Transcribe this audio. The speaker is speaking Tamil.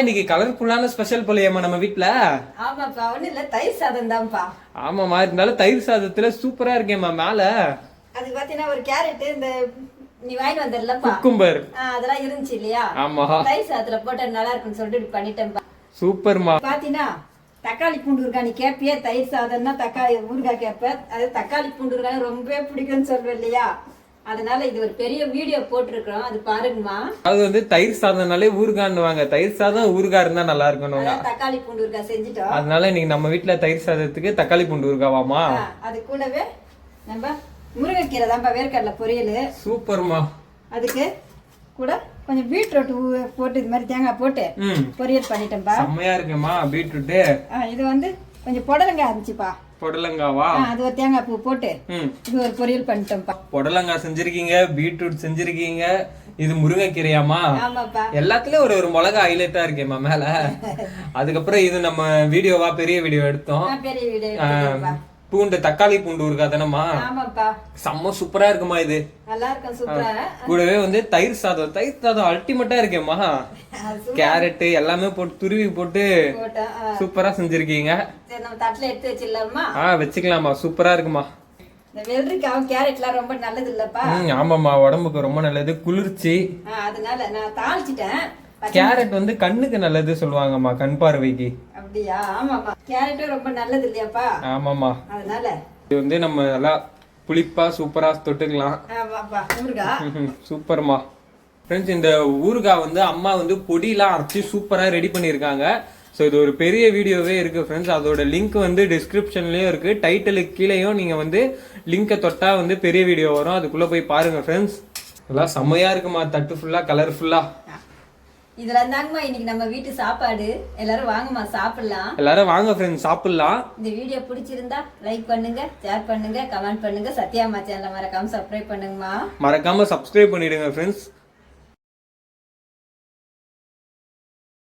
இன்னைக்கு கலர்ஃபுல்லான ஸ்பெஷல் போலையம்மா நம்ம வீட்ல. ஆமாப்பா, ஒண்ணு இல்ல, தயிர் சாதம் தான்ப்பா. ஆமாமா, இருந்தாலும் தயிர் சாதத்துல சூப்பரா இருக்கேம்மா மேல. அது பாத்தீங்கன்னா ஒரு கேரட், இந்த நீ வாங்கிட்டு வந்தல்லப்பா குக்கும்பர் அதெல்லாம் இருந்துச்சு இல்லையா? ஆமா, தயிர் சாதத்துல போட்டா நல்லா இருக்குன்னு சொல்லிட்டு இப்படி பண்ணிட்டேன்ப்பா. சூப்பர்மா. பாத்தீங்கன்னா தக்காளி பூண்டு ஊறுகாய் நீ கேப்பியே, தயிர் சாதம்னா தக்காளி ஊறுகாய் கேப்ப. அது தக்காளி பூண்டு ஊறுகாய் ரொம்ப பிடிக்கும்னு சொல்வேன் இல்லையா? அதனால இது ஒரு பெரிய வீடியோ போட்டிருக்கிறோம், அது பாருங்கம்மா. அது வந்து தயிர் சாதம்னாலே ஊறுகான்னுவாங்க. தயிர் சாதம் ஊறுகாய் இருந்தா நல்லா இருக்கணும். தக்காளி பூண்டு ஊறுகாய் செஞ்சுட்டோம். அதனால இன்னைக்கு நம்ம வீட்ல தயிர் சாதத்துக்கு தக்காளி பூண்டு ஊறுகாவாமா. அது கூடவே நம்ம முருங்கைக்கீரை தான்ப்பா, வேர்க்கடலை பொரியல். சூப்பர்மா. அதுக்கு கூட கொஞ்சம் பீட்ரூட் போட்டு இது மாதிரி தேங்காய் போட்டு பொரியல் பண்ணிட்டேன்ப்பா. செம்மையா இருக்குமா பீட்ரூட். இது வந்து கொஞ்சம் புடலங்காய் இருந்துச்சுப்பா. புடலங்காவா? அது ஒரு தேங்காய் பூ போட்டு இது ஒரு பொரியல் பண்ணிட்டோம்ப்பா. புடலங்காய் செஞ்சிருக்கீங்க, பீட்ரூட் செஞ்சிருக்கீங்க, இது முருங்கைக்கீரையாமா. ஆமாப்பா. எல்லாத்துலயும் ஒரு ஒரு மிளகா ஹைலைட்டா இருக்கேம்மா மேல. அதுக்கப்புறம் இது நம்ம வீடியோவா பெரிய வீடியோ எடுத்தோம். பெரிய வீடியோ பூண்டு தக்காளி பூண்டு ஊறுகாய் தானேம்மா. ஆமாப்பா, செம்ம சூப்பரா இருக்குமா இது. நல்லா இருக்கும், சூப்பரா. கூடவே வந்து தயிர் சாதம் அல்டிமேட்டா இருக்கேம்மா. கேரட் எல்லாமே போட்டு துருவி போட்டு சூப்பரா செஞ்சிருக்கீங்க. நம்ம தட்டுல எடுத்து வச்சிடலாமா? வச்சுக்கலாமா, சூப்பரா இருக்குமா. இந்த வெள்ளரிக்காவும் கேரட்லாம் ரொம்ப நல்லது இல்லப்பா. ஆமாமா, உடம்புக்கு ரொம்ப நல்லது, குளிர்ச்சி. அதனால நான் தாளிச்சிட்டேன். கேரட் வந்து கண்ணுக்கு நல்லது சொல்லுவாங்கம்மா, கண் பார்வைக்கு. அப்படியா? ஆமாமா, கேரட்டும் ரொம்ப நல்லது இல்லையாப்பா? ஆமாமா. அதனால இது வந்து நம்ம நல்லா புளிப்பா சூப்பரா தொட்டுக்கலாம். ஆமாப்பா, ஊறுகாய் சூப்பர்மா. ஃப்ரெண்ட்ஸ், இந்த ஊறுகாய் வந்து அம்மா வந்து பொடியெல்லாம் அரைச்சி சூப்பரா ரெடி பண்ணியிருக்காங்க. ஸோ இது ஒரு பெரிய வீடியோவே இருக்கு ஃப்ரெண்ட்ஸ். அதோட லிங்க் வந்து டிஸ்கிரிப்ஷன்லயும் இருக்கு, டைட்டிலுக்கு கீழேயும் நீங்க வந்து லிங்கை தொட்டா வந்து பெரிய வீடியோ வரும், அதுக்குள்ள போய் பாருங்க ஃப்ரெண்ட்ஸ். எல்லாம் செம்மையா இருக்குமா, தட்டு ஃபுல்லா கலர்ஃபுல்லா. இதுல இருந்தாங்கம்மா இன்னைக்கு நம்ம வீட்டு சாப்பாடு. எல்லாரும் வாங்கம்மா, சாப்பிடலாம். எல்லாரும் வாங்க ஃப்ரெண்ட்ஸ், சாப்பிடலாம். இந்த வீடியோ பிடிச்சிருந்தா லைக் பண்ணுங்க, ஷேர் பண்ணுங்க, கமெண்ட் பண்ணுங்க. சத்யாமா சேனலை மறக்காம சப்ஸ்கிரைப் பண்ணுங்கம்மா. மறக்காம சப்ஸ்கிரைப் பண்ணிடுங்க ஃப்ரெண்ட்ஸ்.